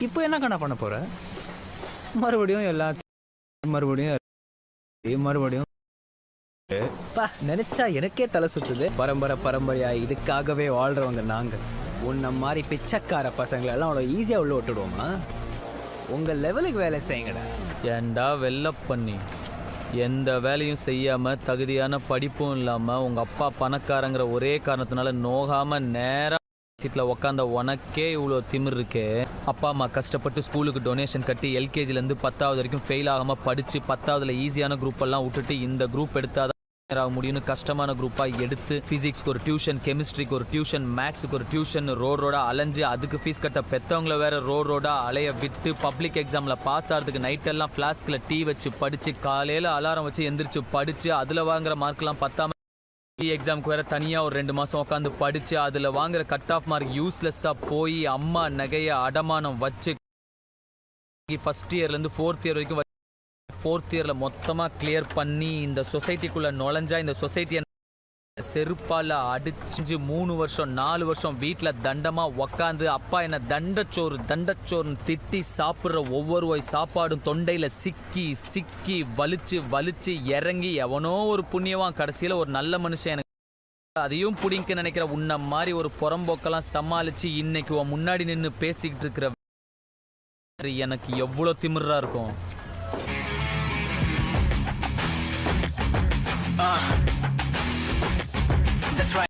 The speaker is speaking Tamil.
இப்போ என்ன கண்ணா பண்ண போற? மறுபடியும் மறுபடியும் நினைச்சா எனக்கே தலை சுத்துது. பரம்பரையா இதுக்காகவே வாழ்றவங்க நாங்க. உன்ன மாதிரி பிச்சைக்கார பசங்களை எல்லாம் அவ்வளோ ஈஸியா உள்ள விட்டுடுவோமா? உங்க லெவலுக்கு வேலை செய்யுங்கடா. ஏண்டா வெள்ள பண்ணி எந்த வேலையும் செய்யாம தகுதியான படிப்பும் இல்லாம உங்க அப்பா பணக்காரங்கிற ஒரே காரணத்தினால நோகாம நேரா சீட்ல உக்காந்த உனக்கே இவ்வளோ திமிர் இருக்கே. அப்பா அம்மா கஷ்டப்பட்டு ஸ்கூலுக்கு டொனேஷன் கட்டி எல்கேஜிலேருந்து 10வது வரைக்கும் ஃபெயில் ஆகாமல் படித்து 10வதுல ஈஸியான குரூப் எல்லாம் விட்டுட்டு இந்த குரூப் எடுத்தாதான் ஆக முடியும்னு கஷ்டமான குரூப்பாக எடுத்து ஃபிசிக்ஸ்க்கு ஒரு டியூஷன், கெமிஸ்ட்ரிக்கு ஒரு டியூஷன், மேக்ஸுக்கு ஒரு டியூஷன், ரோடா அலைஞ்சு அதுக்கு ஃபீஸ் கட்ட பெற்றவங்கள வேற ரோடா அலைய விட்டு பப்ளிக் எக்ஸாமில் பாஸ் ஆகிறதுக்கு நைட்டெல்லாம் ஃப்ளாஸ்கில் டீ வச்சு படித்து காலையில் அலாரம் வச்சு எந்திரிச்சு படித்து அதில் வாங்குற மார்க்லாம் பத்தாம எக்ஸாமுக்கு வேற தனியாக ஒரு 2 மாதம் உட்காந்து படித்து அதில் வாங்குற கட் ஆஃப் மார்க் யூஸ்லெஸ்ஸாக போய் அம்மா நகையை அடமானம் வச்சு ஃபஸ்ட் இயர்லேருந்து 4th இயர் வரைக்கும் 4th இயரில் மொத்தமாக கிளியர் பண்ணி இந்த சொசைட்டிக்குள்ளே நுழைஞ்சா இந்த சொசைட்டியை செருப்பால் அடிச்சு 3 வருஷம் 4 வருஷம் வீட்டில் தண்டமாக உக்காந்து அப்பா என்ன தண்டச்சோறுன்னு திட்டி சாப்பிட்ற ஒவ்வொரு வாய் சாப்பாடும் தொண்டையில் சிக்கி வலிச்சு இறங்கி எவனோ ஒரு புண்ணியவான் கடைசியில் ஒரு நல்ல மனுஷன் எனக்கு அதையும் பிடிக்க நினைக்கிற உன்ன மாதிரி ஒரு புறம்போக்கெல்லாம் சமாளித்து இன்னைக்கு உன் முன்னாடி நின்று பேசிக்கிட்டு இருக்கிற எனக்கு எவ்வளோ திமிரா இருக்கும்.